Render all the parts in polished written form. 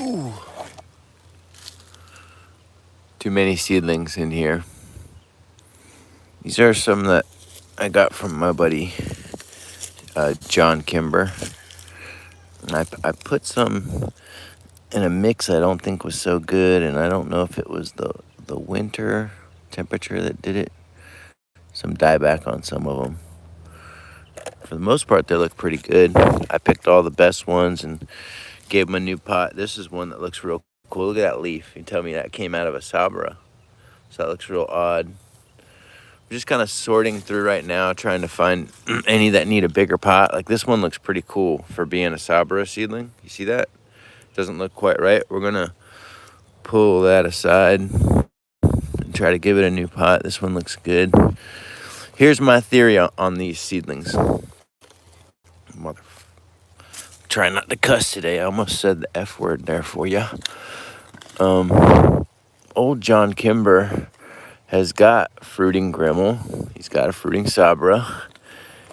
Ooh. Too many seedlings in here. These are some that I got from my buddy John Kimber. And I put some in a mix I don't think was so good, and I don't know if it was the winter temperature that did it. Some dieback on some of them. For the most part, they look pretty good. I picked all the best ones and gave them a new pot. This is one that looks real cool. Look at that leaf. You tell me that came out of a Sabara. So that looks real odd. I'm just kind of sorting through right now, trying to find any that need a bigger pot. Like this one looks pretty cool for being a Sabara seedling. You see that? Doesn't look quite right. We're gonna pull that aside and try to give it a new pot. This one looks good. Here's my theory on these seedlings. Try not to cuss today. I almost said the F word there for you. Old John Kimber has got fruiting Grimal. He's got a fruiting Sabara.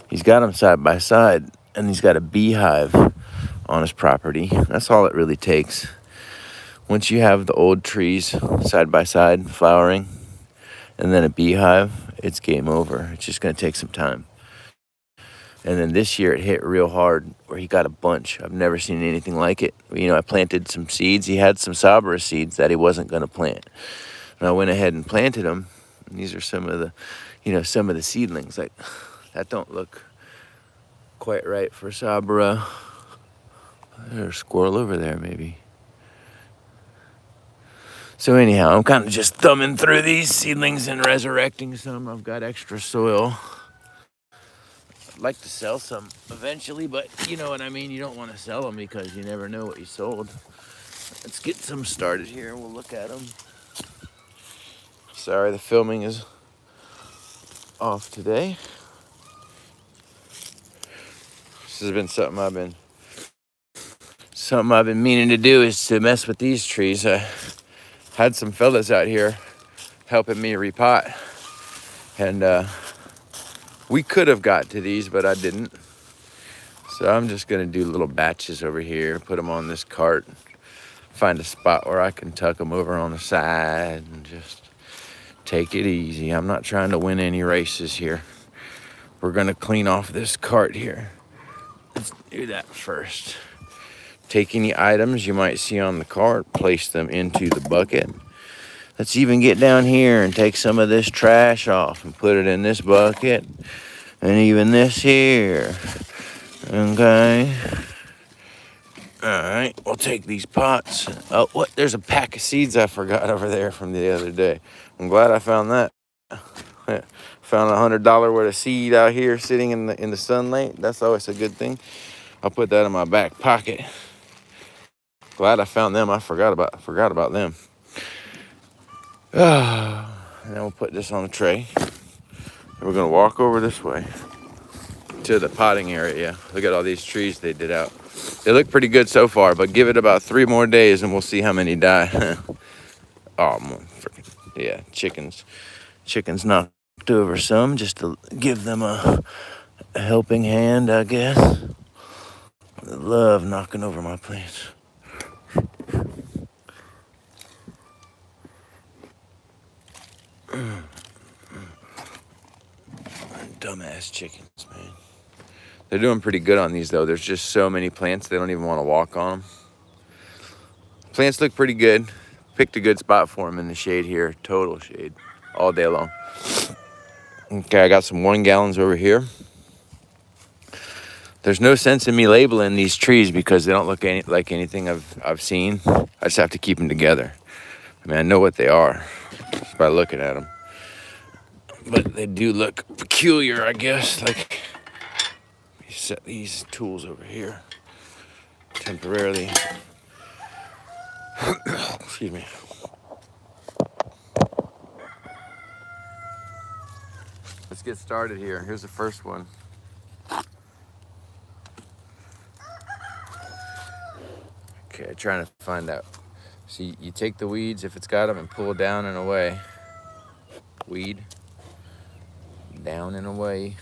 He's got them side by side, and he's got a beehive on his property. That's all it really takes. Once you have the old trees side by side flowering, and then a beehive, it's game over. It's just going to take some time. And then this year it hit real hard where he got a bunch. I've never seen anything like it. You know, I planted some seeds. He had some Sabara seeds that he wasn't going to plant. And I went ahead and planted them. And these are some of the seedlings. Like, that don't look quite right for Sabara. There's a squirrel over there, maybe. So anyhow, I'm kind of just thumbing through these seedlings and resurrecting some. I've got extra soil. I'd like to sell some eventually, but you know what I mean. You don't want to sell them because you never know what you sold. Let's get some started here. We'll look at them. Sorry, the filming is off today. This has been something I've been meaning to do, is to mess with these trees. I had some fellas out here helping me repot, and we could have got to these, but I didn't. So I'm just gonna do little batches over here, put them on this cart, find a spot where I can tuck them over on the side and just take it easy. I'm not trying to win any races here. We're gonna clean off this cart here. Let's do that first. Take any items you might see on the cart, place them into the bucket. Let's even get down here and take some of this trash off and put it in this bucket. And even this here. Okay. Alright, we'll take these pots. Oh, what? There's a pack of seeds I forgot over there from the other day. I'm glad I found that. Found $100 worth of seed out here sitting in the sunlight. That's always a good thing. I'll put that in my back pocket. Glad I found them. I forgot about them. And then we'll put this on the tray. And we're gonna walk over this way to the potting area. Look at all these trees they did out. They look pretty good so far, but give it about 3 more days and we'll see how many die. Oh, freaking, yeah, chickens knocked over some just to give them a helping hand, I guess. I love knocking over my plants. Dumbass chickens, man. They're doing pretty good on these, though. There's just so many plants, they don't even want to walk on them. Plants look pretty good. Picked a good spot for them in the shade here. Total shade. All day long. Okay, I got some 1 gallons over here. There's no sense in me labeling these trees because they don't look like anything I've seen. I just have to keep them together. I mean, I know what they are just by looking at them. But they do look peculiar, I guess. Like, let me set these tools over here temporarily. Excuse me. Let's get started here. Here's the first one. Okay, trying to find out. So you take the weeds if it's got them and pull down and away. Weed. Down and away.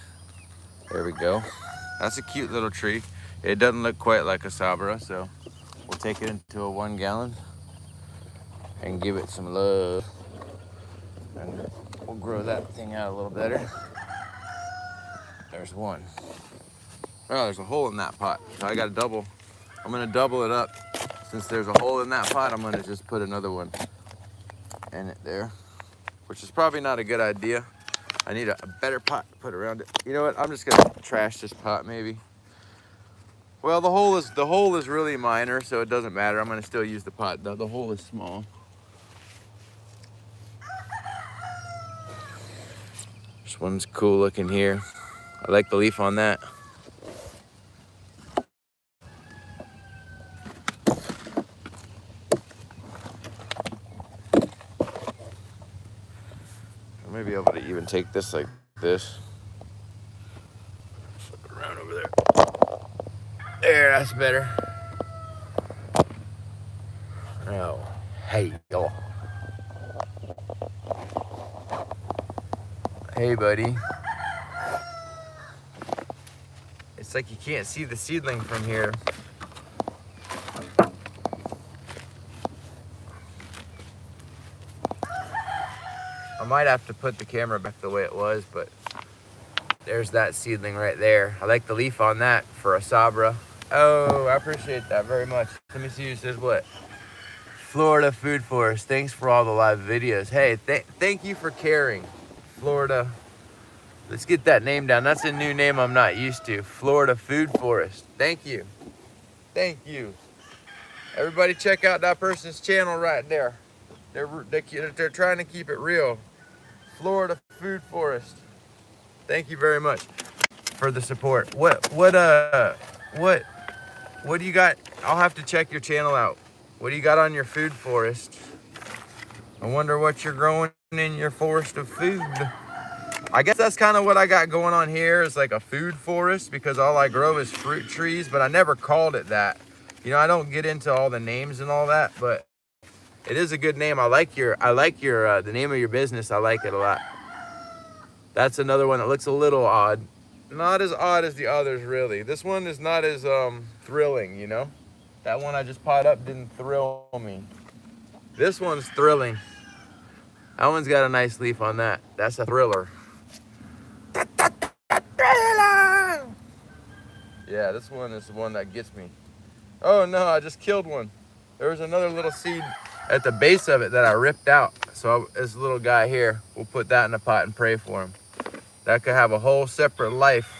There we go. That's a cute little tree. It doesn't look quite like a Sabara, so We'll take it into a 1 gallon and give it some love. And we'll grow that thing out a little better. There's one. Oh, there's a hole in that pot. So I gotta double. I'm gonna double it up. Since there's a hole in that pot, I'm gonna just put another one in it there, which is probably not a good idea. I need a better pot to put around it. You know what? I'm just gonna trash this pot maybe. Well, the hole is really minor, so it doesn't matter. I'm gonna still use the pot though. The hole is small. This one's cool looking here. I like the leaf on that. I may be able to even take this like this. Flip it around over there. There, that's better. Oh, hey, y'all. Hey, buddy. It's like you can't see the seedling from here. I might have to put the camera back the way it was, but there's that seedling right there. I like the leaf on that for a Sabara. Oh, I appreciate that very much. Let me see who says what. Florida Food Forest. Thanks for all the live videos. Hey, thank you for caring. Florida. Let's get that name down. That's a new name I'm not used to. Florida Food Forest. Thank you. Thank you. Everybody check out that person's channel right there. They're trying to keep it real. Florida Food Forest. Thank you very much for the support. What do you got? I'll have to check your channel out. What do you got on your food forest? I wonder what you're growing in your forest of food. I guess that's kind of what I got going on here, is like a food forest, because all I grow is fruit trees, but I never called it that. You know, I don't get into all the names and all that, but it is a good name. I like your the name of your business. I like it a lot. That's another one that looks a little odd. Not as odd as the others, really. This one is not as thrilling, you know? That one I just pot up didn't thrill me. This one's thrilling. That one's got a nice leaf on that. That's a thriller. Yeah, this one is the one that gets me. Oh no, I just killed one. There was another little seed at the base of it that I ripped out. So this little guy here, we'll put that in a pot and pray for him. That could have a whole separate life.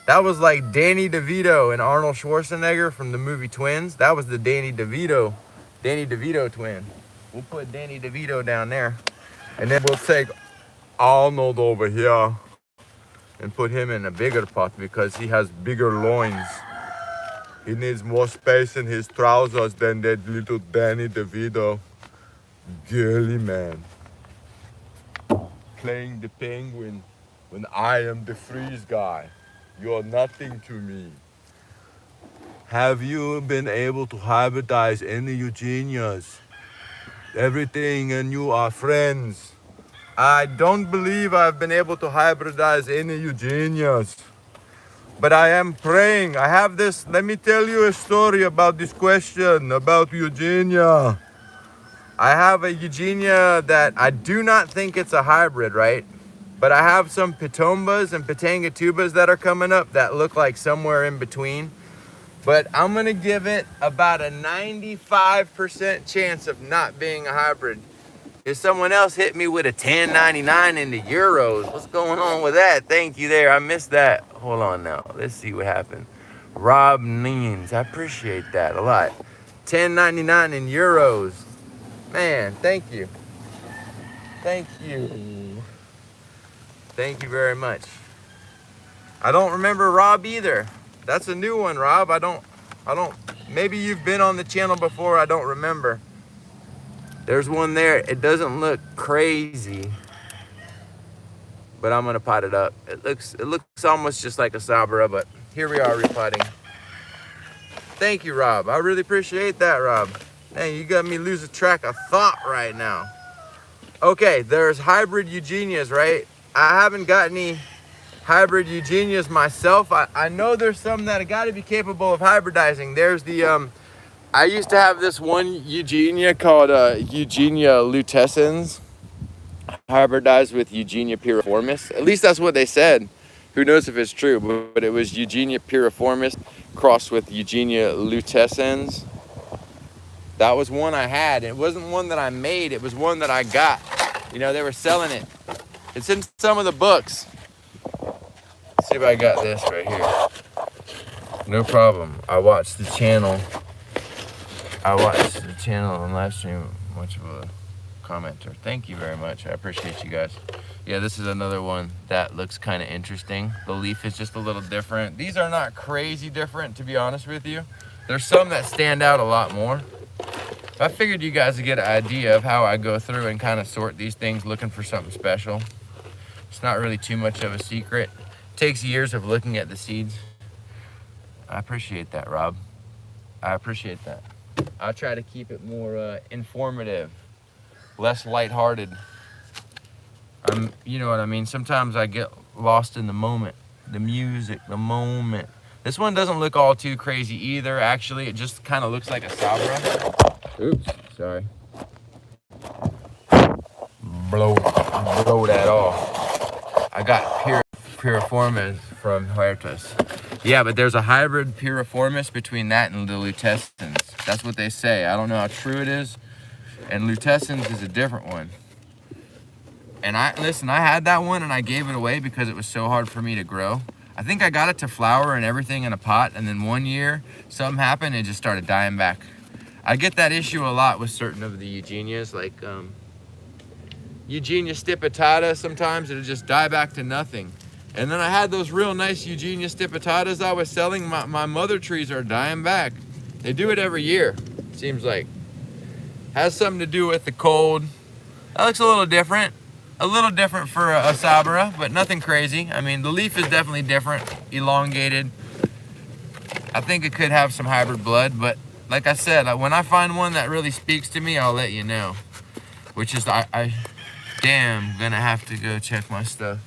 That was like Danny DeVito and Arnold Schwarzenegger from the movie Twins. That was the Danny DeVito twin. We'll put Danny DeVito down there. And then we'll take Arnold over here and put him in a bigger pot because he has bigger loins. He needs more space in his trousers than that little Danny DeVito. Girly man. Playing the penguin when I am the freeze guy. You're nothing to me. Have you been able to hybridize any Eugenias? Everything and you are friends. I don't believe I've been able to hybridize any Eugenias. But I am praying. I have this. Let me tell you a story about this question about Eugenia. I have a Eugenia that I do not think it's a hybrid, right? But I have some Pitombas and Pitangatubas that are coming up that look like somewhere in between. But I'm gonna give it about a 95% chance of not being a hybrid. If someone else hit me with a 10.99 in the euros, what's going on with that? Thank you there, I missed that. Hold on now, let's see what happened. Rob Neens, I appreciate that a lot. 10.99 in euros. Man, thank you. Thank you. Thank you very much. I don't remember Rob either. That's a new one, Rob. I don't, maybe you've been on the channel before, I don't remember. There's one there. It doesn't look crazy, but I'm gonna pot it up. It looks almost just like a Sabara, but here we are repotting. Thank you, Rob. I really appreciate that, Rob. Hey, you got me losing track of thought right now. Okay, there's hybrid Eugenias, right? I haven't got any hybrid Eugenias myself. I know there's some that have got to be capable of hybridizing. There's the I used to have this one Eugenia called Eugenia lutescens, hybridized with Eugenia piriformis. At least that's what they said. Who knows if it's true, but it was Eugenia piriformis crossed with Eugenia lutescens. That was one I had. It wasn't one that I made, it was one that I got. You know, they were selling it. It's in some of the books. Let's see if I got this right here. No problem. I watched the channel. On live stream. Much of a commenter. Thank you very much. I appreciate you guys. Yeah, this is another one that looks kind of interesting. The leaf is just a little different. These are not crazy different, to be honest with you. There's some that stand out a lot more. I figured you guys would get an idea of how I go through and kind of sort these things looking for something special. It's not really too much of a secret. It takes years of looking at the seeds. I appreciate that, Rob. I appreciate that. I'll try to keep it more informative, less lighthearted. You know what I mean? Sometimes I get lost in the moment, the music, the moment. This one doesn't look all too crazy either. Actually, it just kind of looks like a Sabara. Oops, sorry. Blow that off. I got piriformis from Huertas. Yeah, but there's a hybrid piriformis between that and the lutescens. That's what they say. I don't know how true it is. And lutescens is a different one. And I had that one and I gave it away because it was so hard for me to grow. I think I got it to flower and everything in a pot, and then one year something happened and it just started dying back. I get that issue a lot with certain of the Eugenias, like Eugenia stipitata. Sometimes it'll just die back to nothing. And then I had those real nice Eugenia stipitatas I was selling. My mother trees are dying back. They do it every year, seems like. Has something to do with the cold. That looks a little different. A little different for a Sabara, but nothing crazy. I mean, the leaf is definitely different, elongated. I think it could have some hybrid blood, but like I said, when I find one that really speaks to me, I'll let you know. Which is, I damn gonna have to go check my stuff.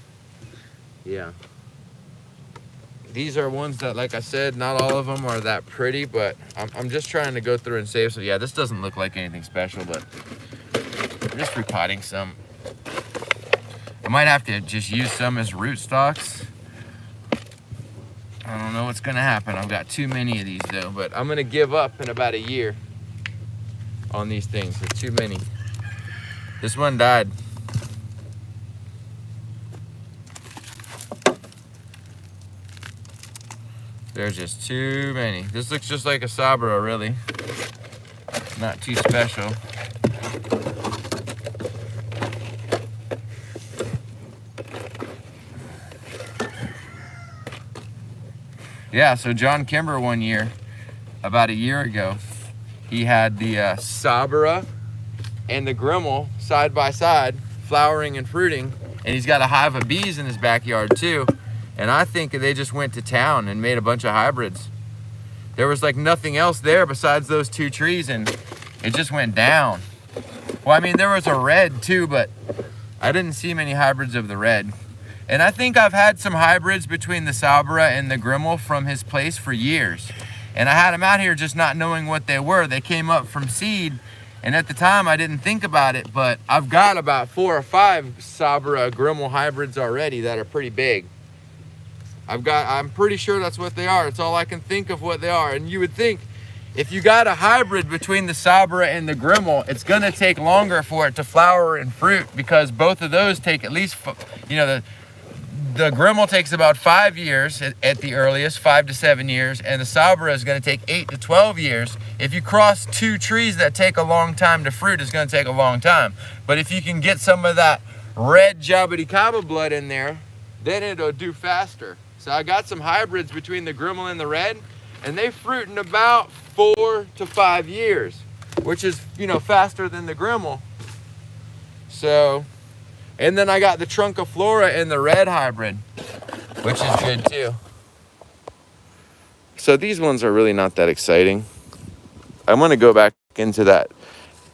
Yeah. These are ones that, like I said, not all of them are that pretty, but I'm just trying to go through and save. So yeah, this doesn't look like anything special, but I'm just repotting some. I might have to just use some as rootstocks. I don't know what's gonna happen. I've got too many of these though, but I'm gonna give up in about a year on these things. There's too many. This one died. There's just too many. This looks just like a Sabara, really. Not too special. Yeah, so John Kimber one year, about a year ago, he had the Sabara and the Grimal side by side, flowering and fruiting, and he's got a hive of bees in his backyard too. And I think they just went to town and made a bunch of hybrids. There was like nothing else there besides those two trees, and it just went down. Well, I mean, there was a red too, but I didn't see many hybrids of the red. And I think I've had some hybrids between the Sabara and the Grimal from his place for years. And I had them out here just not knowing what they were. They came up from seed, and at the time I didn't think about it, but I've got about 4 or 5 Sabara Grimal hybrids already that are pretty big. I'm pretty sure that's what they are. It's all I can think of what they are. And you would think if you got a hybrid between the Sabara and the Grimal, it's gonna take longer for it to flower and fruit, because both of those take at least, you know, the Grimal takes about 5 years at the earliest, 5 to 7 years, and the Sabara is going to take 8 to 12 years. If you cross 2 trees that take a long time to fruit, it's going to take a long time. But if you can get some of that red Jaboticaba blood in there, then it'll do faster. So I got some hybrids between the Grimal and the red, and they fruit in about 4 to 5 years, which is, you know, faster than the Grimal. So... and then I got the Trunciflora in the red hybrid, which is good too. So these ones are really not that exciting. I'm gonna go back into that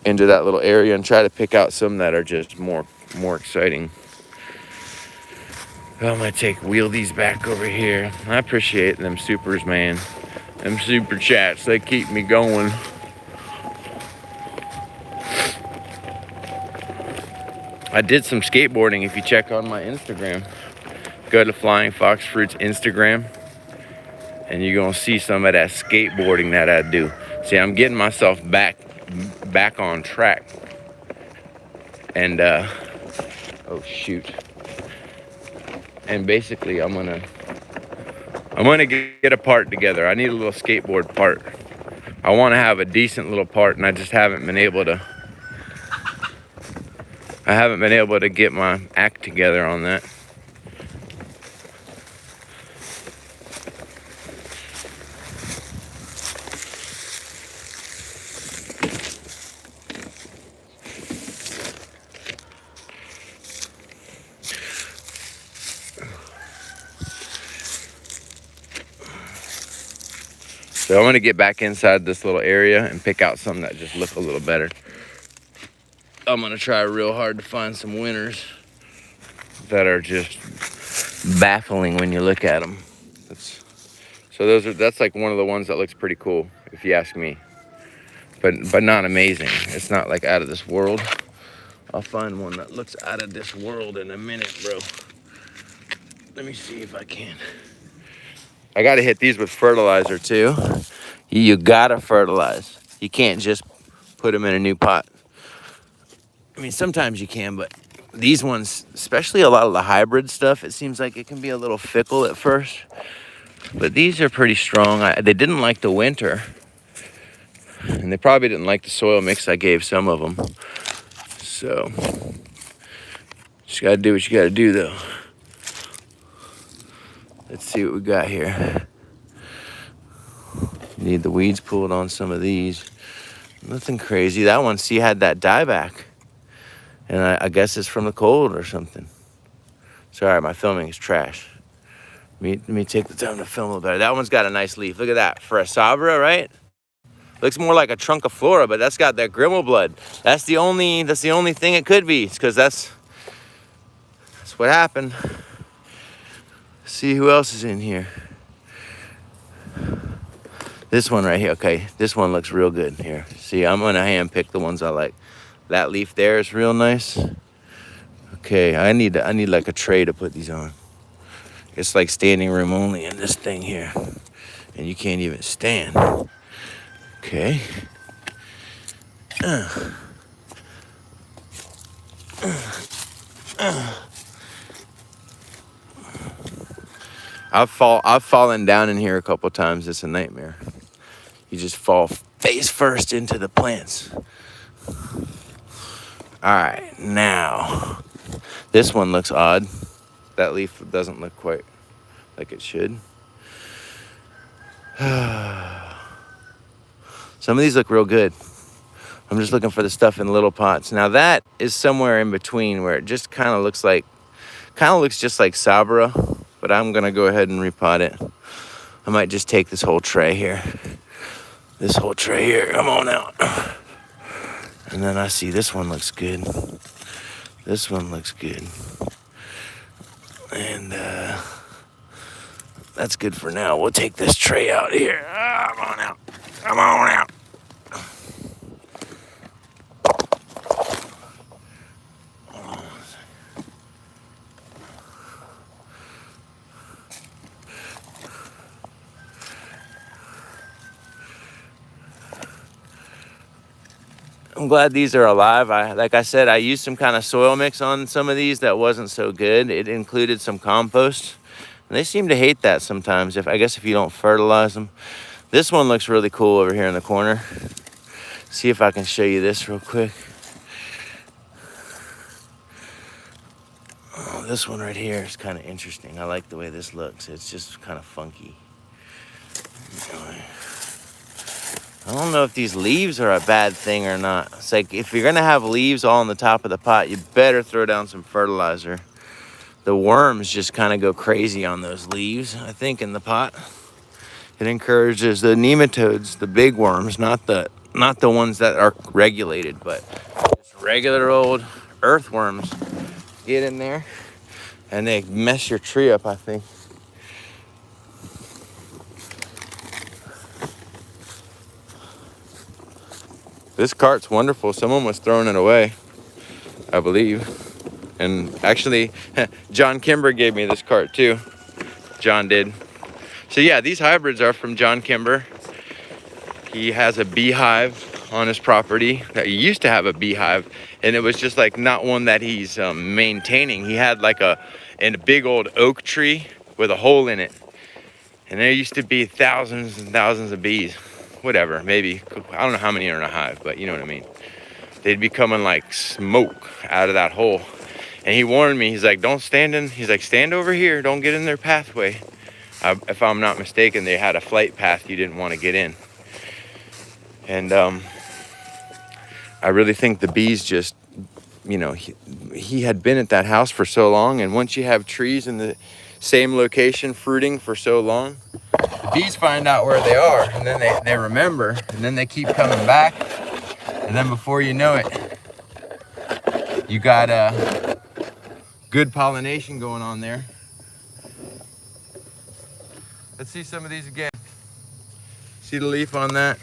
little area and try to pick out some that are just more exciting. I'm gonna wheel these back over here. I appreciate them supers, man. Them super chats, they keep me going. I did some skateboarding. If you check on my Instagram, go to Flying Fox Fruit's Instagram, and you're gonna see some of that skateboarding that I do. See, I'm getting myself back on track. And oh shoot. And basically I'm gonna get a part together. I need a little skateboard part. I wanna have a decent little part, and I just haven't been able to get my act together on that. So I'm gonna get back inside this little area and pick out some that just look a little better. I'm gonna try real hard to find some winners that are just baffling when you look at them. That's like one of the ones that looks pretty cool, if you ask me. But not amazing. It's not like out of this world. I'll find one that looks out of this world in a minute, bro. Let me see if I can. I gotta hit these with fertilizer too. You gotta fertilize. You can't just put them in a new pot. I mean, sometimes you can, but these ones, especially a lot of the hybrid stuff, it seems like it can be a little fickle at first. But these are pretty strong. They didn't like the winter. And they probably didn't like the soil mix I gave some of them. So, just gotta do what you gotta do though. Let's see what we got here. Need the weeds pulled on some of these. Nothing crazy. That one, see, had that dieback. And I guess it's from the cold or something. Sorry, my filming is trash. Let me take the time to film a little better. That one's got a nice leaf. Look at that. For a Sabara, right? Looks more like a trunk of flora, but that's got that Grimal blood. That's the only thing it could be. It's because that's what happened. See who else is in here. This one right here. Okay, this one looks real good here. See, I'm gonna hand pick the ones I like. That leaf there is real nice. Okay, I need like a tray to put these on. It's like standing room only in this thing here, and you can't even stand. Okay. I've fallen down in here a couple times. It's a nightmare. You just fall face first into the plants. All right, now this one looks odd. That leaf doesn't look quite like it should. Some of these look real good. I'm just looking for the stuff in little pots. Now that is somewhere in between where it just kind of looks just like Sabara, but I'm gonna go ahead and repot it. I might just take this whole tray here. Come on out. And then I see this one looks good. This one looks good. And that's good for now. We'll take this tray out here. Come on out. Come on out. I'm glad these are alive. Like I said, I used some kind of soil mix on some of these that wasn't so good. It included some compost. And they seem to hate that sometimes, I guess if you don't fertilize them. This one looks really cool over here in the corner. See if I can show you this real quick. Oh, this one right here is kind of interesting. I like the way this looks. It's just kind of funky. I don't know if these leaves are a bad thing or not. It's like if you're gonna have leaves all on the top of the pot, you better throw down some fertilizer. The worms just kind of go crazy on those leaves, I think, in the pot. It encourages the nematodes, the big worms, not the ones that are regulated, but just regular old earthworms get in there and they mess your tree up, I think. This cart's wonderful. Someone was throwing it away, I believe. And actually, John Kimber gave me this cart too. John did. So yeah, these hybrids are from John Kimber. He has a beehive on his property. He used to have a beehive, and it was just like not one that he's maintaining. He had like a big old oak tree with a hole in it. And there used to be thousands and thousands of bees. Whatever, maybe, I don't know how many are in a hive, but you know what I mean. They'd be coming like smoke out of that hole. And he warned me, he's like, don't stand in, he's like, stand over here, don't get in their pathway. If I'm not mistaken, they had a flight path you didn't want to get in. And I really think the bees just, you know, he had been at that house for so long, and once you have trees in the same location fruiting for so long, the bees find out where they are, and then they remember, and then they keep coming back, and then before you know it, you got good pollination going on there. Let's see some of these again. See the leaf on that?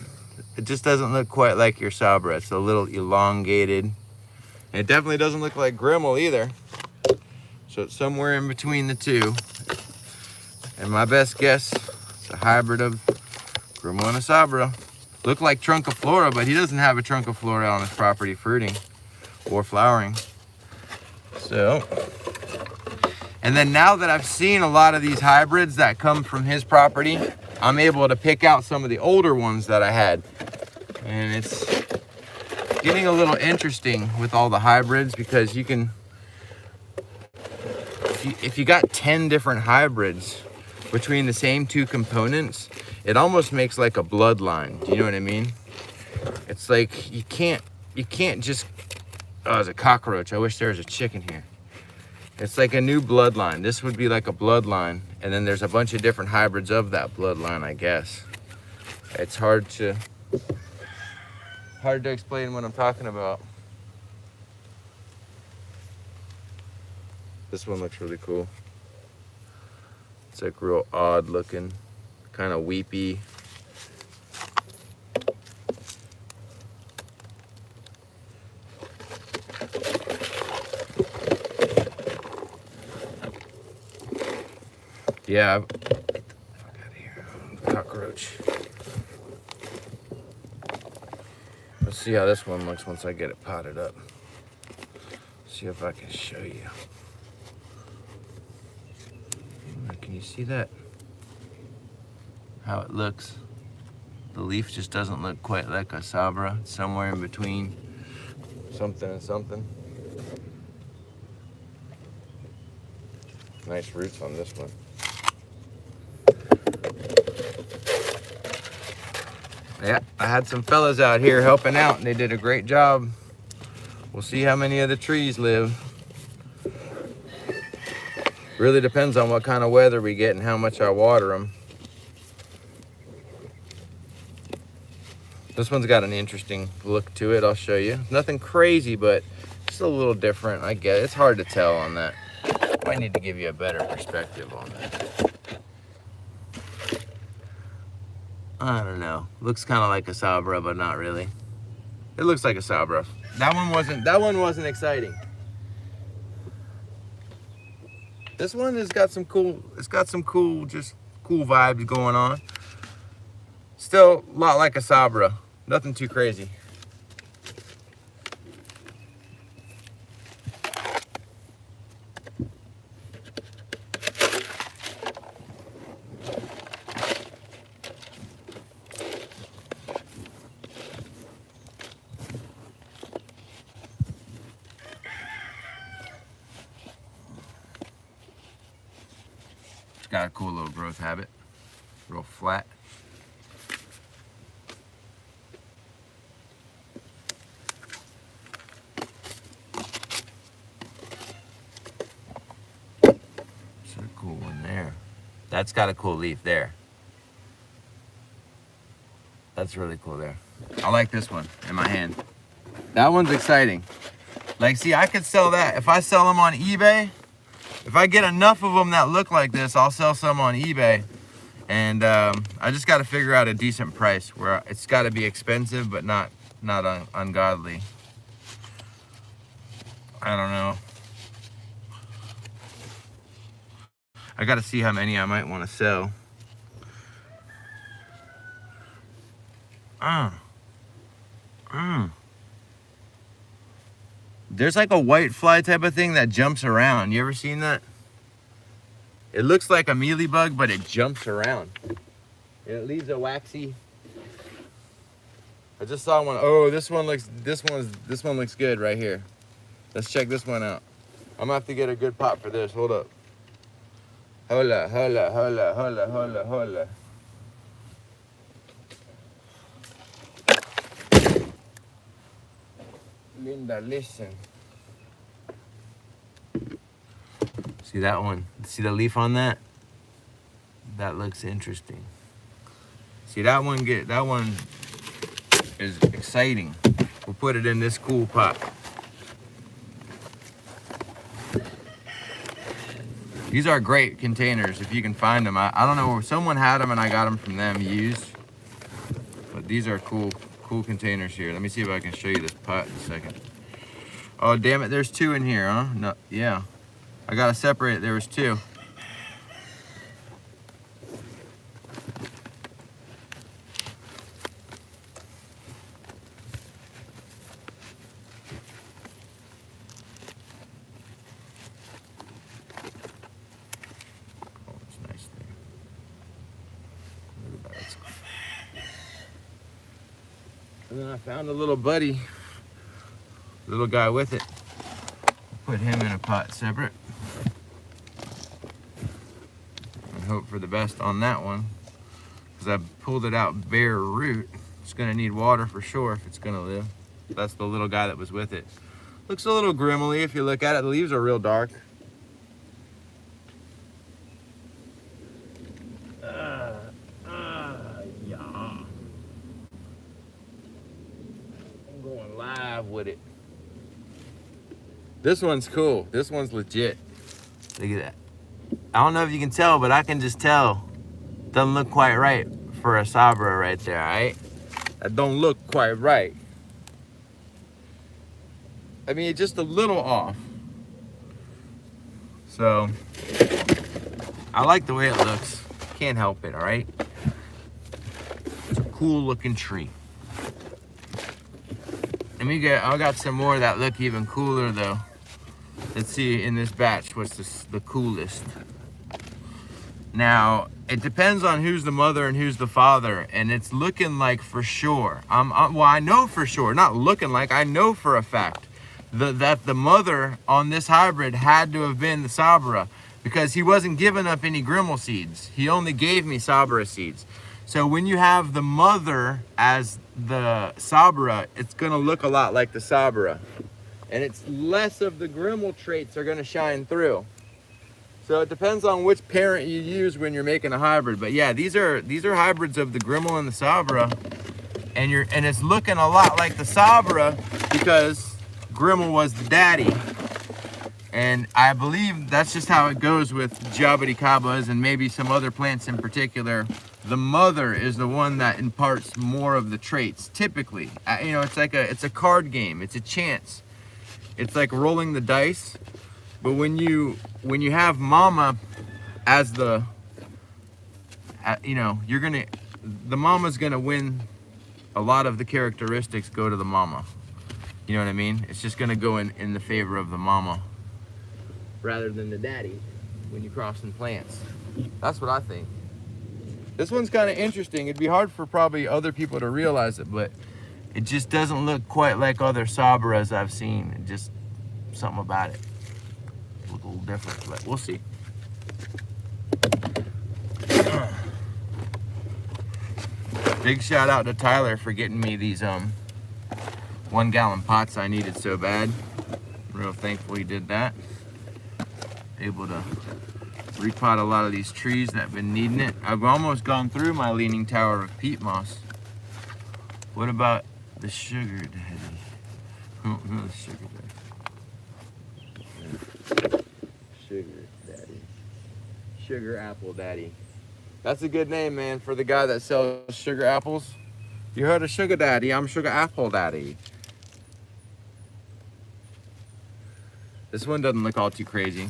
It just doesn't look quite like your Sabara. It's a little elongated. And it definitely doesn't look like Grimal either. So it's somewhere in between the two. And my best guess, it's a hybrid of Grimal and a Sabara. Look like Trunciflora, but he doesn't have a Trunciflora on his property fruiting or flowering. So, and then now that I've seen a lot of these hybrids that come from his property, I'm able to pick out some of the older ones that I had. And it's getting a little interesting with all the hybrids, because you can, if you got 10 different hybrids between the same two components, it almost makes like a bloodline. Do you know what I mean? It's like you can't just, oh, there's a cockroach. I wish there was a chicken here. It's like a new bloodline. This would be like a bloodline, and then there's a bunch of different hybrids of that bloodline, I guess. It's hard to explain what I'm talking about. This one looks really cool. It's like real odd looking, kind of weepy. Yeah, get the fuck out of here. Cockroach. Let's see how this one looks once I get it potted up. See if I can show you. Can you see that? How it looks. The leaf just doesn't look quite like a Sabara. It's somewhere in between something and something. Nice roots on this one. Yeah, I had some fellas out here helping out, and they did a great job. We'll see how many of the trees live. Really depends on what kind of weather we get and how much I water them. This one's got an interesting look to it, I'll show you. Nothing crazy, but just a little different. I get it. It's hard to tell on that. I need to give you a better perspective on that. I don't know. Looks kind of like a Sabara, but not really. It looks like a Sabara. That one wasn't exciting. This one has got some cool, just cool vibes going on. Still a lot like a Sabara. Nothing too crazy. Got a cool little growth habit, real flat. That's a cool one there. That's got a cool leaf there. That's really cool there. I like this one in my hand. That one's exciting. Like, see, I could sell that. If I sell them on eBay, if I get enough of them that look like this, I'll sell some on eBay. And I just got to figure out a decent price where it's got to be expensive, but not ungodly. I don't know. I gotta see how many I might want to sell. There's like a white fly type of thing that jumps around. You ever seen that? It looks like a mealybug, but it jumps around. And it leaves a waxy. I just saw one. Oh, this one looks good right here. Let's check this one out. I'm gonna have to get a good pot for this. Hold up. Hola, hola, hola, hola, hola, hola. Linda, listen. See that one? See the leaf on that? That looks interesting. See that one is exciting. We'll put it in this cool pot. These are great containers if you can find them. I don't know, someone had them and I got them from them used. But these are cool containers here. Let me see if I can show you this pot in a second. Oh, damn it, there's two in here, huh? No, yeah. I gotta separate it, there was two. Oh, it's nice there. Look at that, that's cool. And then I found a little buddy, little guy with it. Put him in a pot separate. And hope for the best on that one. Because I pulled it out bare root. It's gonna need water for sure if it's gonna live. That's the little guy that was with it. Looks a little Grimally if you look at it. The leaves are real dark. Yeah. I'm going live with it. This one's cool. This one's legit. Look at that. I don't know if you can tell, but I can just tell. Doesn't look quite right for a Sabara right there, all right? That don't look quite right. I mean, it's just a little off. So, I like the way it looks. Can't help it, all right? It's a cool looking tree. I got some more that look even cooler though. Let's see in this batch what's the coolest. Now, it depends on who's the mother and who's the father, and it's looking like for sure. Well, I know for sure, not looking like, I know for a fact that the mother on this hybrid had to have been the Sabara, because he wasn't giving up any Grimal seeds. He only gave me Sabara seeds. So when you have the mother as the Sabara, it's gonna look a lot like the Sabara. And it's less of the Grimal traits are gonna shine through. So it depends on which parent you use when you're making a hybrid. But yeah, these are hybrids of the Grimal and the Sabara. And it's looking a lot like the Sabara because Grimal was the daddy. And I believe that's just how it goes with Jaboticabas and maybe some other plants in particular. The mother is the one that imparts more of the traits, typically. You know, it's a card game, it's a chance. It's like rolling the dice. But when you have mama as the, you know, the mama's gonna win. A lot of the characteristics go to the mama. You know what I mean? It's just gonna go in the favor of the mama rather than the daddy when you're crossing plants. That's what I think. This one's kind of interesting. It'd be hard for probably other people to realize it, but it just doesn't look quite like other Sabaras I've seen. It just, something about it. Look a little different, but we'll see. Big shout out to Tyler for getting me these 1 gallon pots I needed so bad. I'm real thankful he did that. Able to repot a lot of these trees that have been needing it. I've almost gone through my leaning tower of peat moss. What about the sugar daddy? Oh, no, the sugar daddy. Sugar daddy. Sugar apple daddy. That's a good name, man, for the guy that sells sugar apples. You heard of sugar daddy? I'm sugar apple daddy. This one doesn't look all too crazy.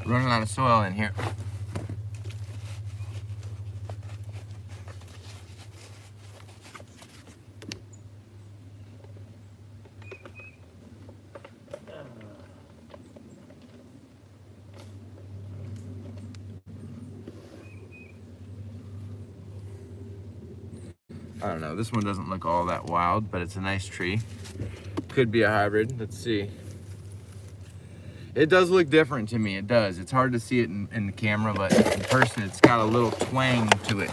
Running out of soil in here. I don't know, this one doesn't look all that wild, but it's a nice tree. Could be a hybrid, let's see. It does look different to me, it does. It's hard to see it in the camera, but in person it's got a little twang to it.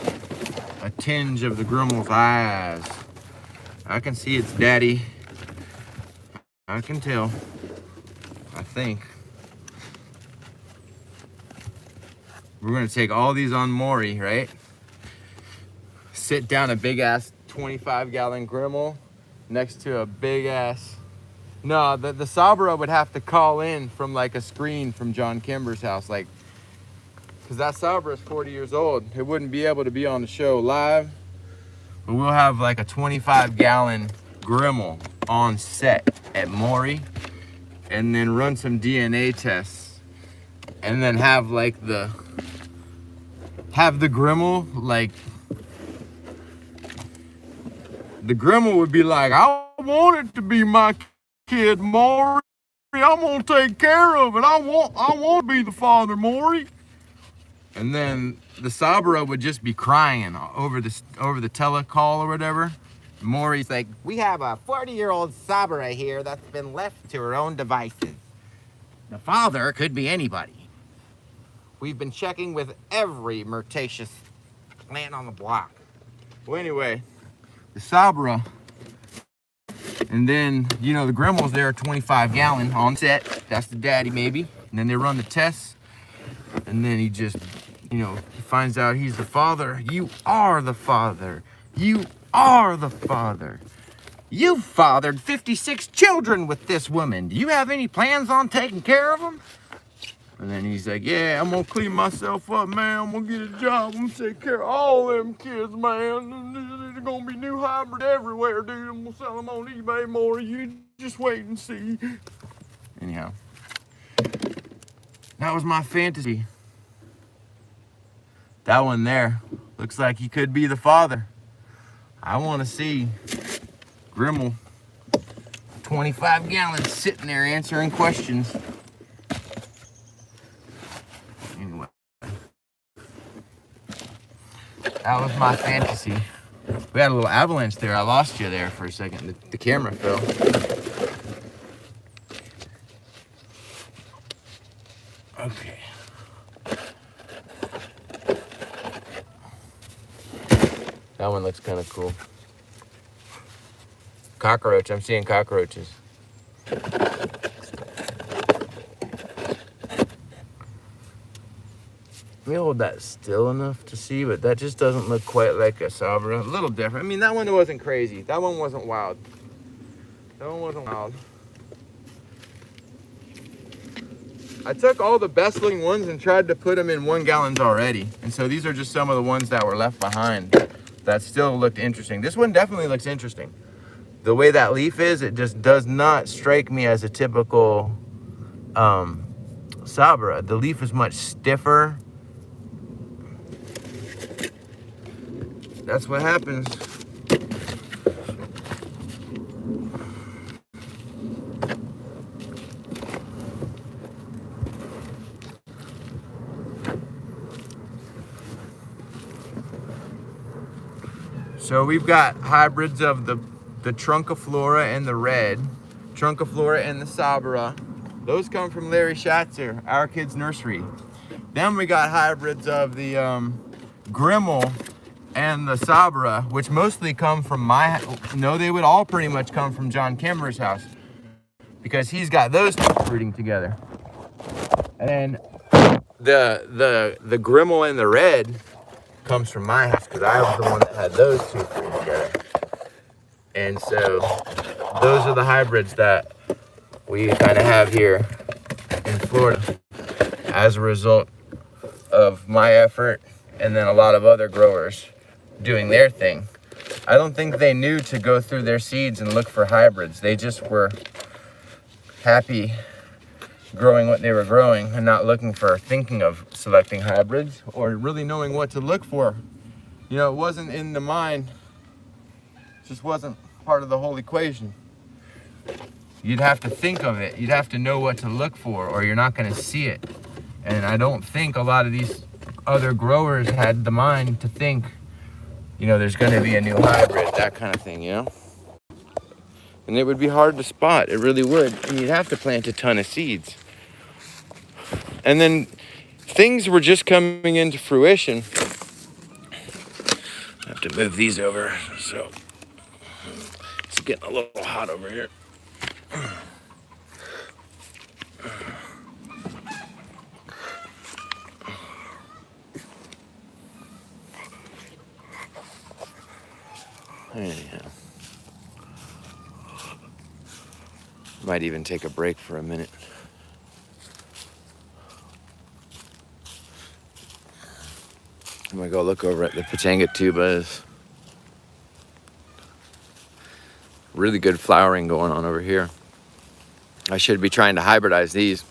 A tinge of the Grimal's eyes. I can see its daddy. I can tell, I think. We're gonna take all these on Maury, right? Sit down a big ass 25-gallon Grimal next to a big ass. No, the Sabara would have to call in from like a screen from John Kimber's house, like, because that Sabara is 40 years old. It wouldn't be able to be on the show live, but we'll have like a 25-gallon Grimal on set at Maury, and then run some DNA tests, and then have like the Grimal, like, the Grimal would be like, I want it to be my kid, Maury. I'm gonna take care of it. I want to be the father, Maury. And then the Sabara would just be crying over the telecall or whatever. Maury's like, we have a 40-year-old Sabara here that's been left to her own devices. The father could be anybody. We've been checking with every Myrtaceous plant on the block. Well, anyway, the Sabara, and then, you know, the Grimal's there, 25-gallon on set. That's the daddy, maybe. And then they run the tests, and then he just, you know, he finds out he's the father. You are the father. You are the father. You fathered 56 children with this woman. Do you have any plans on taking care of them? And then he's like, yeah, I'm gonna clean myself up, man. I'm gonna get a job. I'm gonna take care of all them kids, man. There's gonna be new hybrid everywhere, dude. I'm gonna sell them on eBay more. You just wait and see. Anyhow, that was my fantasy. That one there looks like he could be the father. I want to see Grimal, 25 gallons, sitting there answering questions. Anyway, that was my fantasy. We had a little avalanche there. I lost you there for a second. The camera fell. Okay. That one looks kind of cool. Cockroach. I'm seeing cockroaches. Let me hold that still enough to see, but that just doesn't look quite like a Sabara. A little different. I mean, that one wasn't crazy. That one wasn't wild. That one wasn't wild. I took all the best looking ones and tried to put them in 1 gallons already. And so these are just some of the ones that were left behind that still looked interesting. This one definitely looks interesting. The way that leaf is, it just does not strike me as a typical Sabara. The leaf is much stiffer. That's what happens. So we've got hybrids of the Trunciflora and the red, Trunciflora and the Sabara. Those come from Larry Schatzer, our kid's nursery. Then we got hybrids of the Grimal and the Sabara, which mostly come from they would all pretty much come from John Kimber's house, because he's got those two breeding together. And then the Grimal and the red comes from my house, because I was the one that had those two breed together. And so those are the hybrids that we kind of have here in Florida as a result of my effort, and then a lot of other growers doing their thing. I don't think they knew to go through their seeds and look for hybrids. They just were happy growing what they were growing and not thinking of selecting hybrids or really knowing what to look for. You know, it wasn't in the mind, it just wasn't part of the whole equation. You'd have to think of it. You'd have to know what to look for, or you're not going to see it. And I don't think a lot of these other growers had the mind to think, you know, there's going to be a new hybrid, that kind of thing, you know? And it would be hard to spot. It really would. And you'd have to plant a ton of seeds. And then things were just coming into fruition. I have to move these over. So it's getting a little hot over here. Anyhow, might even take a break for a minute. I'm gonna go look over at the Pachanga tubas. Really good flowering going on over here. I should be trying to hybridize these.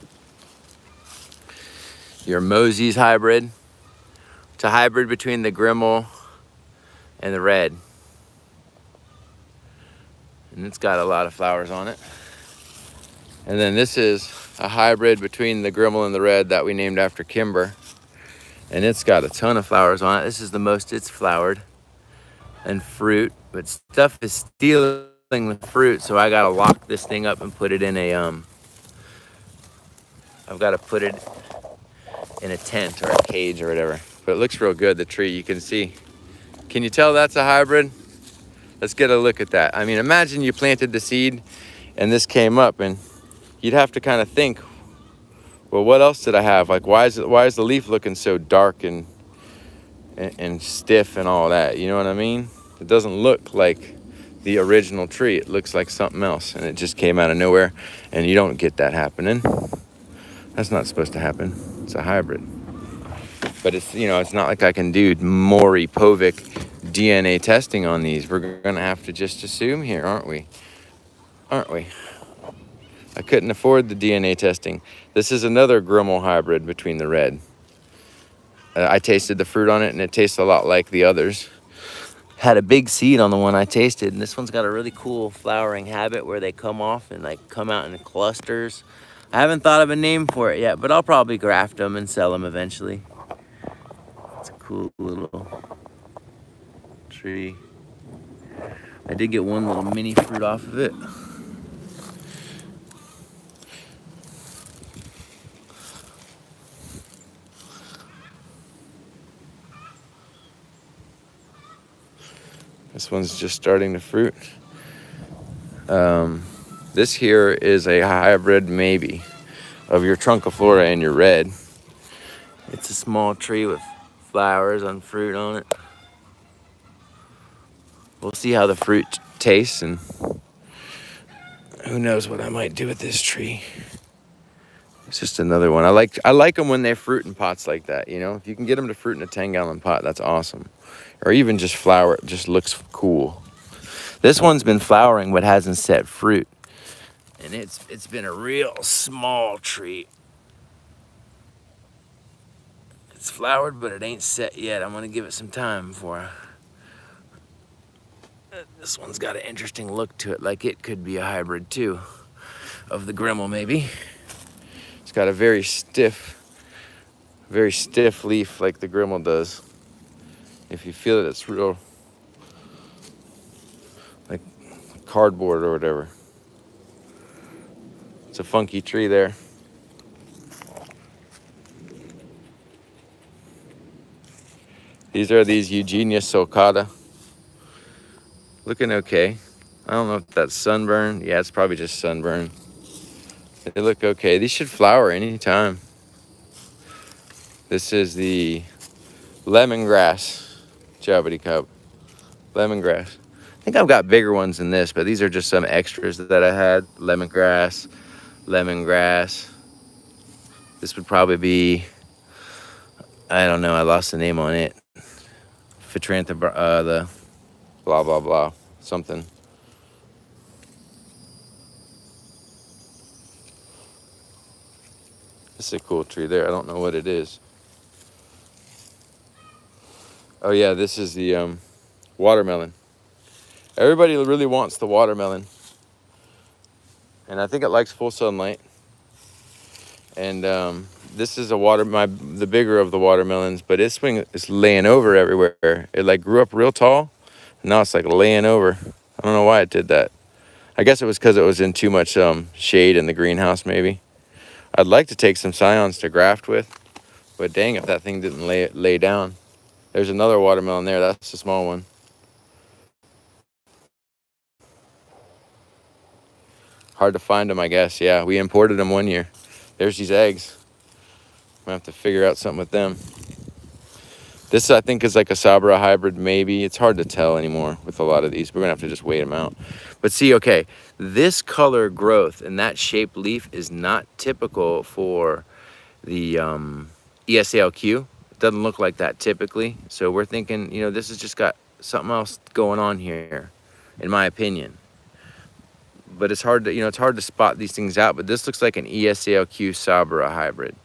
Your Mosey's hybrid. It's a hybrid between the Grimal and the red. And it's got a lot of flowers on it. And then this is a hybrid between the Grimal and the red that we named after Kimber. And it's got a ton of flowers on it. This is the most it's flowered. And fruit, but stuff is stealing the fruit, so I gotta lock this thing up and put it in a, I've gotta put it in a tent or a cage or whatever. But it looks real good, the tree, you can see. Can you tell that's a hybrid? Let's get a look at that. I mean, imagine you planted the seed and this came up, and you'd have to kind of think, well, what else did I have? Like, why is the leaf looking so dark and stiff and all that? You know what I mean? It doesn't look like the original tree. It looks like something else, and it just came out of nowhere, and you don't get that happening. That's not supposed to happen. It's a hybrid. But it's, you know, it's not like I can do Maury Povich DNA testing on these. We're gonna have to just assume here, aren't we? Aren't we? I couldn't afford the DNA testing. This is another Grimal hybrid between the red. I tasted the fruit on it, and it tastes a lot like the others. Had a big seed on the one I tasted, and this one's got a really cool flowering habit where they come off and like come out in clusters. I haven't thought of a name for it yet, but I'll probably graft them and sell them eventually. It's a cool little tree. I did get one little mini fruit off of it. This one's just starting to fruit. This here is a hybrid maybe of your Trunciflora and your red. It's a small tree with flowers and fruit on it. We'll see how the fruit tastes, and who knows what I might do with this tree. It's just another one. I like them when they fruit in pots like that, you know? If you can get them to fruit in a 10-gallon pot, that's awesome. Or even just flower, it just looks cool. This one's been flowering but hasn't set fruit. And it's been a real small tree. It's flowered, but it ain't set yet. I'm gonna give it some time before this one's got an interesting look to it, like it could be a hybrid too, of the Grimal maybe. It's got a very stiff leaf like the Grimal does. If you feel it, it's real, like cardboard or whatever. It's a funky tree there. These are these Eugenia sulcata. Looking okay. I don't know if that's sunburn. Yeah, it's probably just sunburn. They look okay. These should flower anytime. This is the lemongrass Jaboticaba. Lemongrass. I think I've got bigger ones than this, but these are just some extras that I had. Lemongrass. This would probably be, I don't know, I lost the name on it. The blah, blah, blah, something. This is a cool tree there. I don't know what it is. Oh yeah, this is the watermelon. Everybody really wants the watermelon. And I think it likes full sunlight. And this is the bigger of the watermelons, but this thing is laying over everywhere. It like grew up real tall. And now it's like laying over. I don't know why it did that. I guess it was because it was in too much shade in the greenhouse maybe. I'd like to take some scions to graft with, but dang if that thing didn't lay down. There's another watermelon there. That's a small one. Hard to find them, I guess. Yeah, we imported them one year. There's these eggs. I'm gonna have to figure out something with them. This, I think, is like a Sabara hybrid, maybe. It's hard to tell anymore with a lot of these. We're gonna have to just wait them out. But see, okay, this color growth and that shaped leaf is not typical for the ESALQ. It doesn't look like that typically. So we're thinking, you know, this has just got something else going on here, in my opinion. But it's hard to, you know, it's hard to spot these things out. But this looks like an ESALQ Sabara hybrid.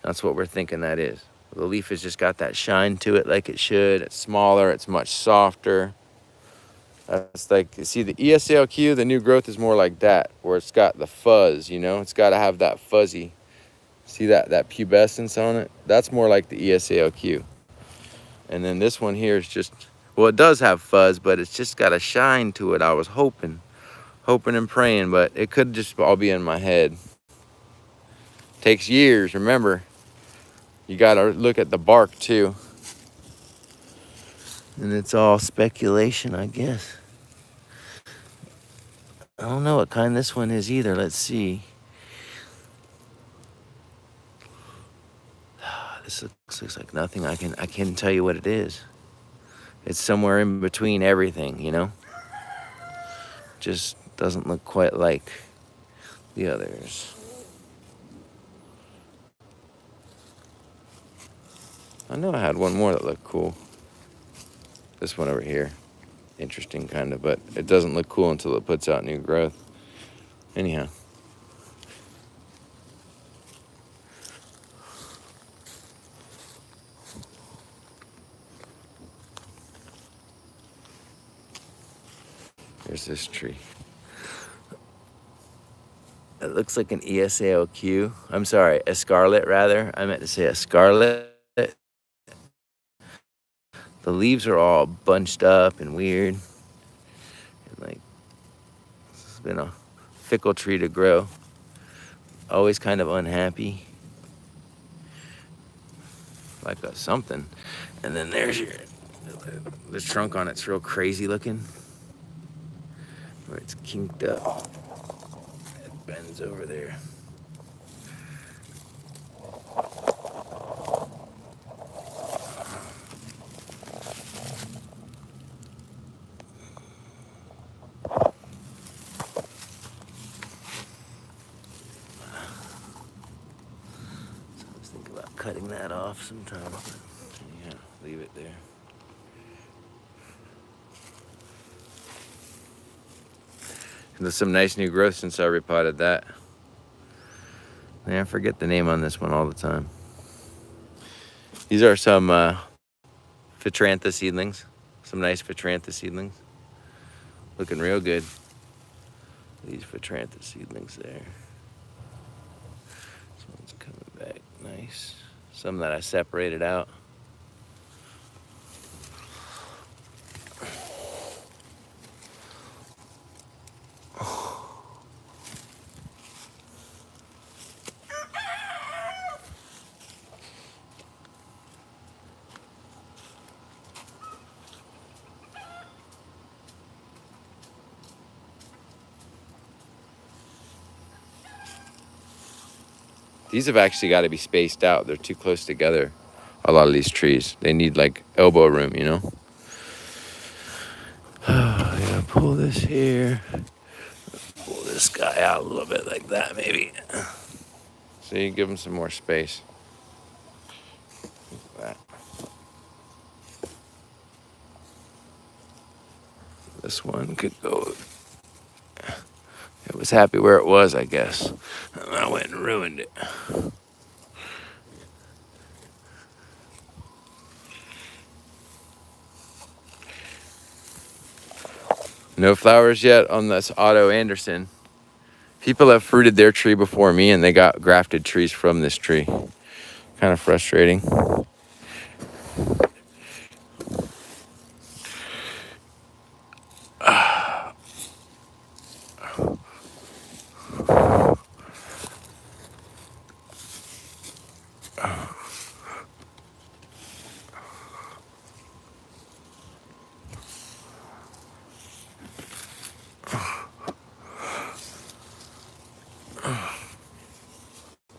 That's what we're thinking that is. The leaf has just got that shine to it like it should. It's smaller, it's much softer. It's like, you see the ESALQ, the new growth is more like that, where it's got the fuzz, you know? It's got to have that fuzzy. See that pubescence on it? That's more like the ESALQ. And then this one here is just, well, it does have fuzz, but it's just got a shine to it. I was hoping and praying, but it could just all be in my head. Takes years, remember. You gotta look at the bark too. And it's all speculation, I guess. I don't know what kind this one is either. Let's see. This looks like nothing. I can't tell you what it is. It's somewhere in between everything, you know? Just doesn't look quite like the others. I know I had one more that looked cool. This one over here. Interesting kind of, but it doesn't look cool until it puts out new growth. Anyhow. There's this tree. It looks like an ESALQ. I'm sorry, a scarlet rather. I meant to say a scarlet. The leaves are all bunched up and weird. And like, it's been a fickle tree to grow. Always kind of unhappy. Like a something. And then there's the trunk on it's real crazy looking. Where it's kinked up. It bends over there. Cutting that off sometime. Yeah, leave it there. And there's some nice new growth since I repotted that. Man, I forget the name on this one all the time. These are some Phitrantha seedlings. Some nice Phitrantha seedlings. Looking real good. These Phitrantha seedlings there. This one's coming back nice. Some that I separated out. These have actually got to be spaced out. They're too close together. A lot of these trees. They need like elbow room, you know? I gotta pull this here. Pull this guy out a little bit like that, maybe. So you give them some more space. Like that. This one could go. It was happy where it was, I guess. And I went and ruined it. No flowers yet on this Otto Anderson. People have fruited their tree before me, and they got grafted trees from this tree. Kind of frustrating.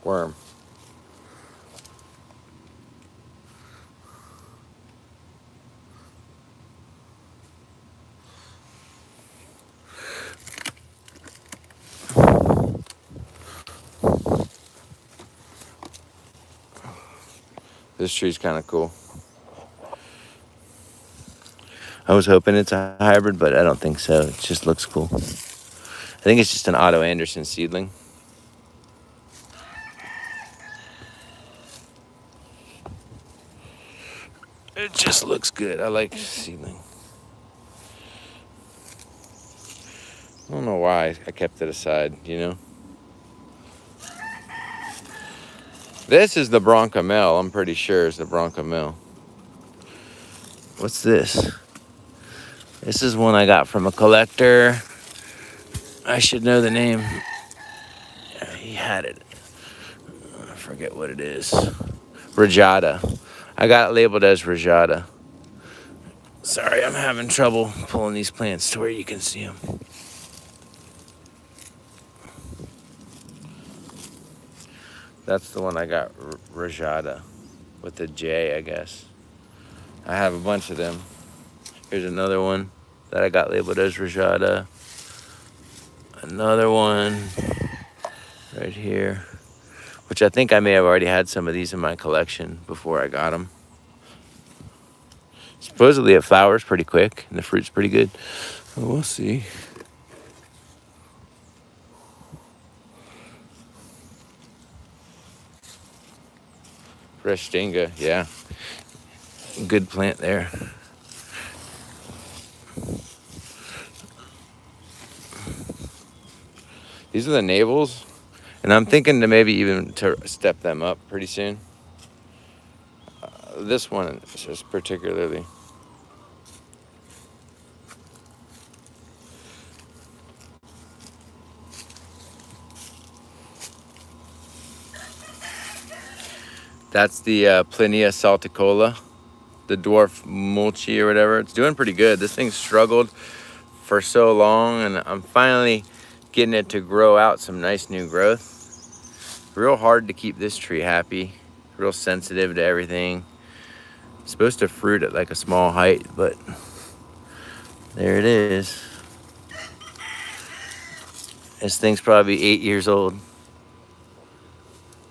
Worm. This tree's kind of cool. I was hoping it's a hybrid, but I don't think so. It just looks cool. I think it's just an Otto Anderson seedling. It just looks good. I like seedling. I don't know why I kept it aside, you know? This is the Broncomel. I'm pretty sure it's the Broncomel. What's this? This is one I got from a collector. I should know the name. He had it. I forget what it is. Rajada. I got it labeled as Rajada. Sorry, I'm having trouble pulling these plants to where you can see them. That's the one I got, Rajada, with a J, I guess. I have a bunch of them. Here's another one that I got labeled as Rajada. Another one right here, which I think I may have already had some of these in my collection before I got them. Supposedly it flowers pretty quick and the fruit's pretty good. So we'll see. Fresh Stinga, yeah. Good plant there. These are the navels, and I'm thinking to maybe even to step them up pretty soon. This one is just particularly. That's the Plinia salticola, the dwarf mulchi or whatever. It's doing pretty good. This thing struggled for so long, and I'm finally getting it to grow out some nice new growth. Real hard to keep this tree happy. Real sensitive to everything. It's supposed to fruit at like a small height, but there it is. This thing's probably 8 years old.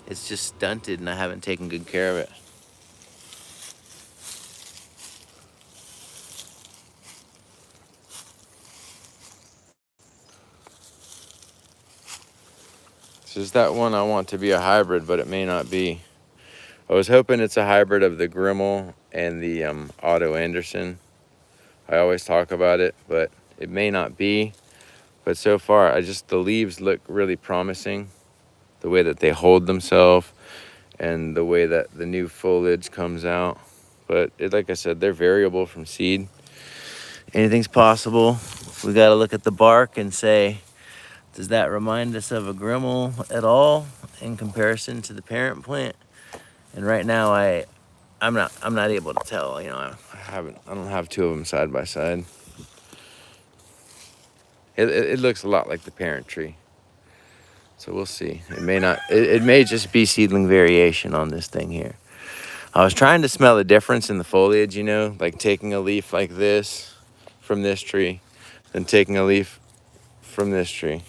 It's just stunted and I haven't taken good care of it. This is that one I want to be a hybrid, but it may not be. I was hoping it's a hybrid of the Grimal and the Otto Anderson. I always talk about it, but it may not be. But so far, the leaves look really promising. The way that they hold themselves and the way that the new foliage comes out. But like I said, they're variable from seed. Anything's possible. We got to look at the bark and say, does that remind us of a Grimal at all in comparison to the parent plant? And right now, I'm not able to tell. You know, I don't have two of them side by side. It looks a lot like the parent tree. So we'll see. It may not. It may just be seedling variation on this thing here. I was trying to smell the difference in the foliage. You know, like taking a leaf like this from this tree, then taking a leaf from this tree,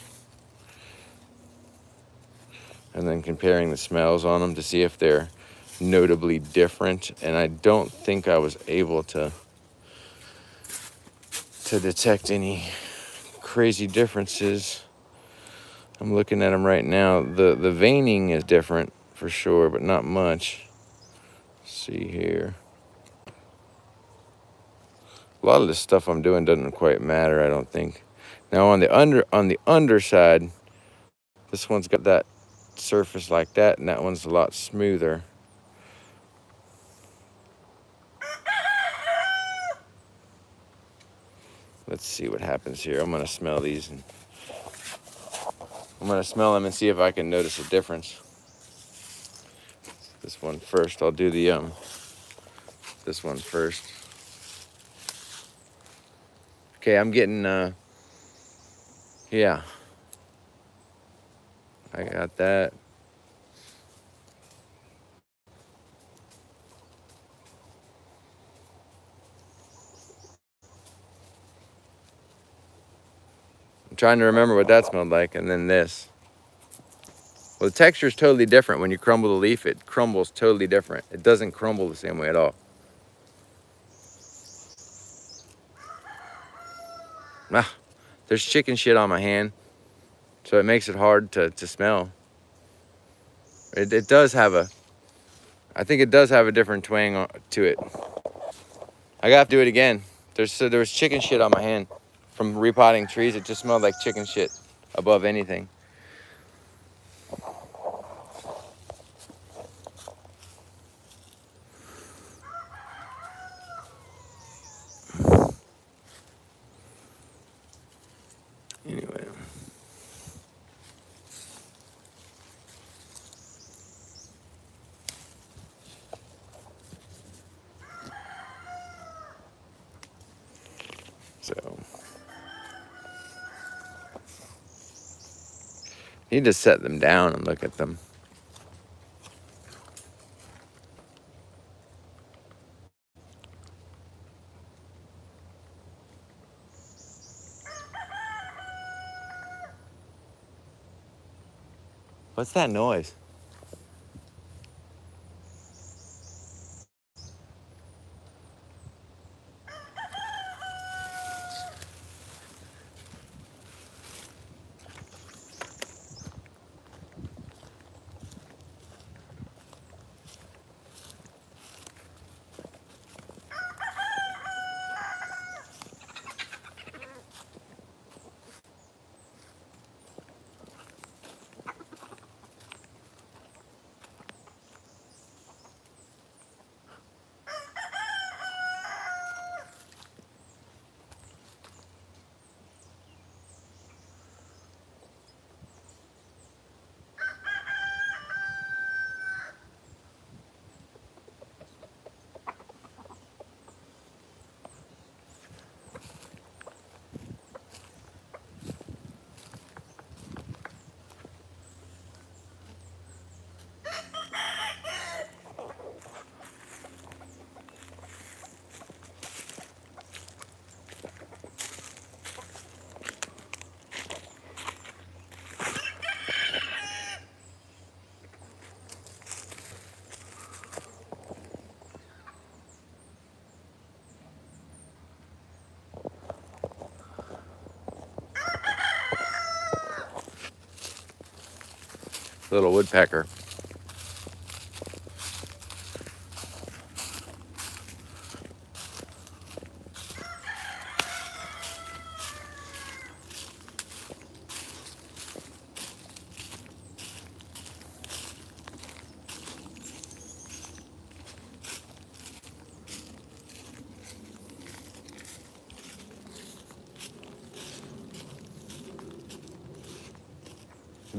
and then comparing the smells on them to see if they're notably different. And I don't think I was able to detect any crazy differences. I'm looking at them right now. The veining is different for sure, but not much. Let's see here. A lot of this stuff I'm doing doesn't quite matter, I don't think. Now on the underside, this one's got that surface like that, and that one's a lot smoother. Let's see what happens here. I'm gonna smell these, and I'm gonna smell them and see if I can notice a difference. This one first. I'll do the this one first. Okay, I'm getting yeah. I got that. I'm trying to remember what that smelled like, and then this. Well, the texture is totally different. When you crumble the leaf, it crumbles totally different. It doesn't crumble the same way at all. Ah, there's chicken shit on my hand, so it makes it hard to smell. It does have a, I think it does have a different twang to it. I gotta do it again. There was chicken shit on my hand from repotting trees. It just smelled like chicken shit above anything. Anyway. So, you need to set them down and look at them. What's that noise? Little woodpecker.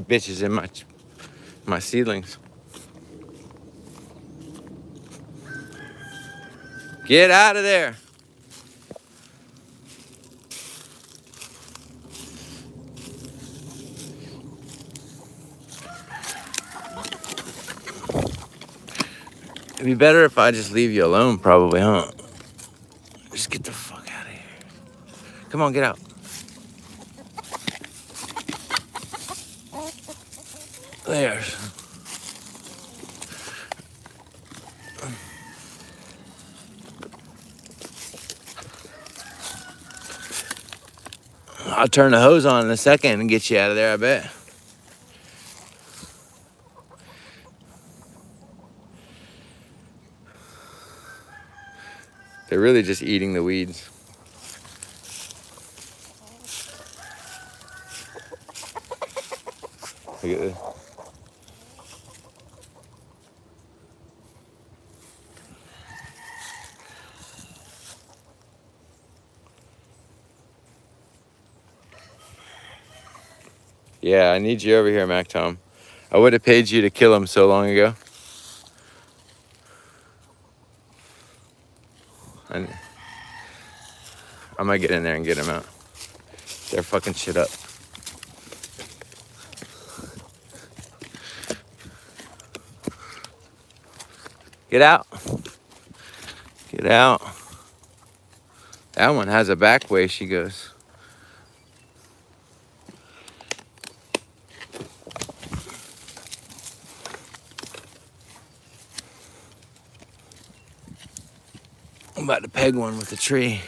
Bitches in my seedlings. Get out of there. It'd be better if I just leave you alone, probably, huh? Just get the fuck out of here. Come on, get out. There. I'll turn the hose on in a second and get you out of there, I bet. They're really just eating the weeds. Look at this. Yeah, I need you over here, Mac Tom. I would have paid you to kill him so long ago. I might get in there and get him out. They're fucking shit up. Get out. Get out. That one has a back way she goes. I'm about to peg one with a tree.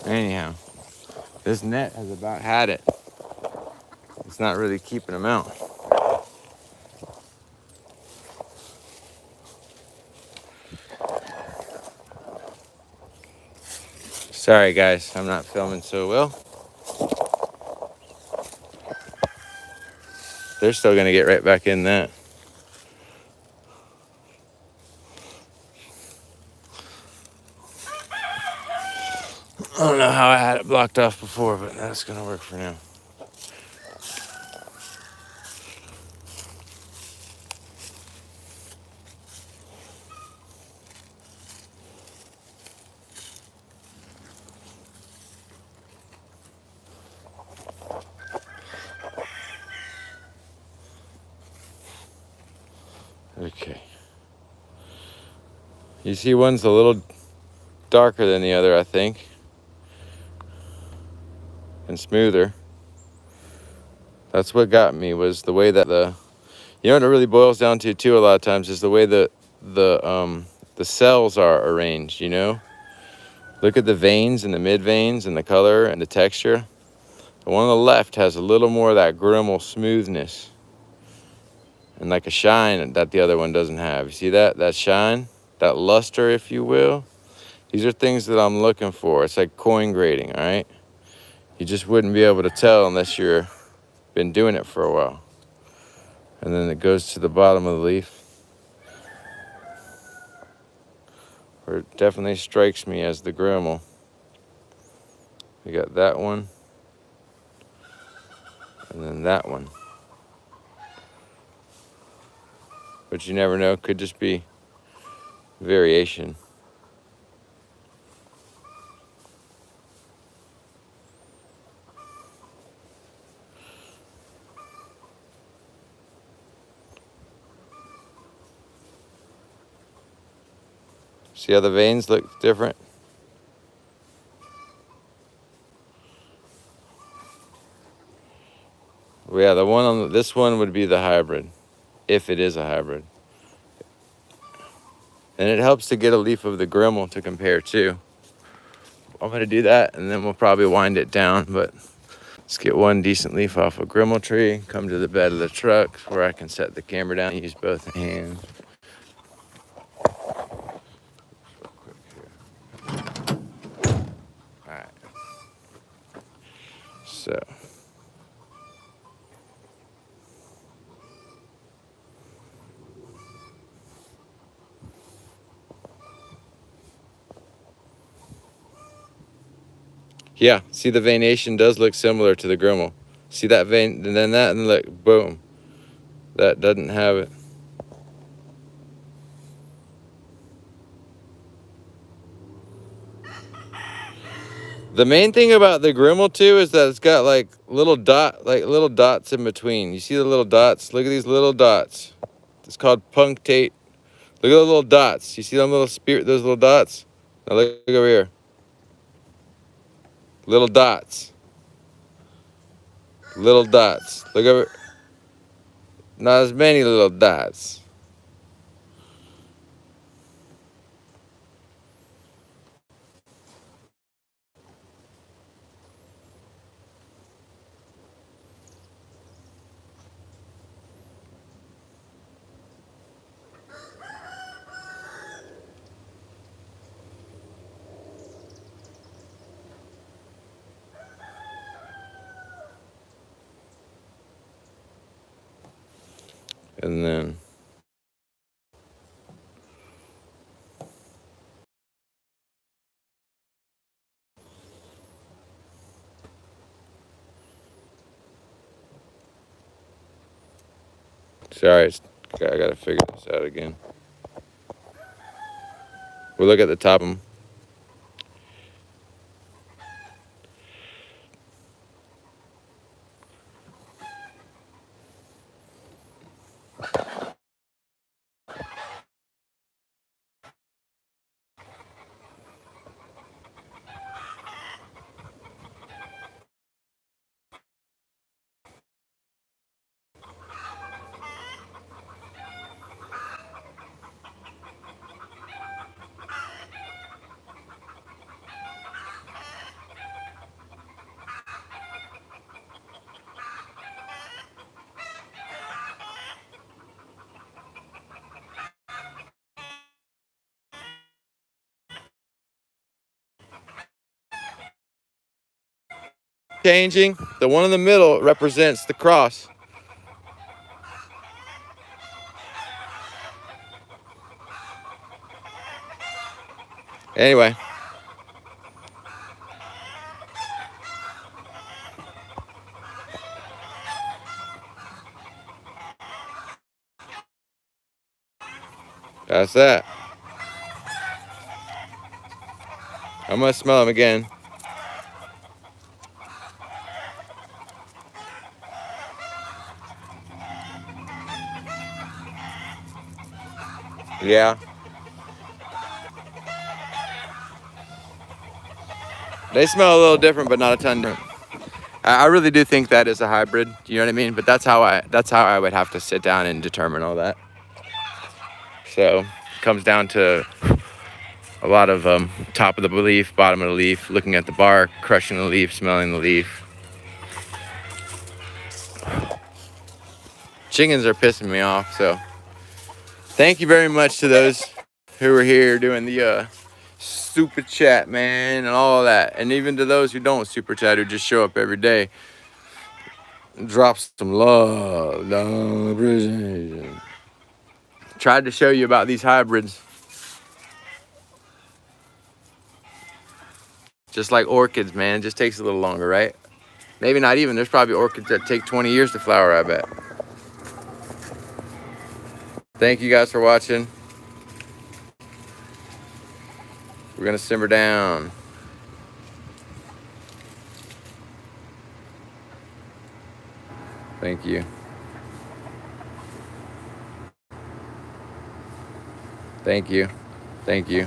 Anyhow, this net has about had it. It's not really keeping them out. Sorry guys, I'm not filming so well. They're still gonna get right back in that. I don't know how I had it blocked off before, but that's gonna work for now. Okay. You see one's a little darker than the other, I think. And smoother. That's what got me, was the way that you know what it really boils down to too a lot of times is the way that the cells are arranged, you know? Look at the veins and the mid veins and the color and the texture. The one on the left has a little more of that Grimal smoothness and like a shine that the other one doesn't have. You see that? That shine? That luster, if you will? These are things that I'm looking for. It's like coin grading, all right? You just wouldn't be able to tell unless you're been doing it for a while. And then it goes to the bottom of the leaf, where it definitely strikes me as the Grimal. We got that one, and then that one. But you never know, could just be variation. See how the veins look different? Well, yeah, the one on this one would be the hybrid, if it is a hybrid. And it helps to get a leaf of the Grimal to compare to. I'm gonna do that, and then we'll probably wind it down, but let's get one decent leaf off a Grimal tree, come to the bed of the truck where I can set the camera down and use both hands. Alright. So. Yeah, see the veination does look similar to the Grimal. See that vein, and then that, and look, boom. That doesn't have it. The main thing about the Grimal too is that it's got like little dots in between. You see the little dots? Look at these little dots. It's called punctate. Look at the little dots. You see them little those little dots? Now look over here. Little dots. Little dots. Look at it. Not as many little dots. And then sorry, I gotta figure this out again. We'll look at the top of them. Changing. The one in the middle represents the cross. Anyway. That's that. I'm gonna smell them again. Yeah. They smell a little different, but not a ton different. I really do think that is a hybrid. You know what I mean? But that's how I would have to sit down and determine all that. So it comes down to a lot of top of the leaf, bottom of the leaf, looking at the bark, crushing the leaf, smelling the leaf. Chickens are pissing me off. So thank you very much to those who were here doing the super chat, man, and all that. And even to those who don't super chat, who just show up every day. Drop some love. No appreciation. Tried to show you about these hybrids. Just like orchids, man. It just takes a little longer, right? Maybe not even. There's probably orchids that take 20 years to flower, I bet. Thank you guys for watching. We're gonna simmer down. Thank you. Thank you. Thank you.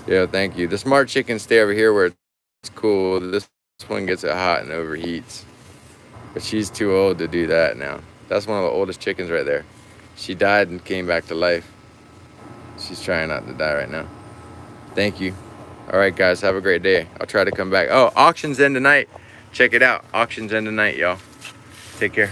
Yeah, thank you. The smart chickens stay over here where it's cool. This one gets it hot and overheats. But she's too old to do that now. That's one of the oldest chickens right there. She died and came back to life. She's trying not to die right now. Thank you. All right, guys, have a great day. I'll try to come back. Oh, auctions end tonight. Check it out. Auctions end tonight, y'all. Take care.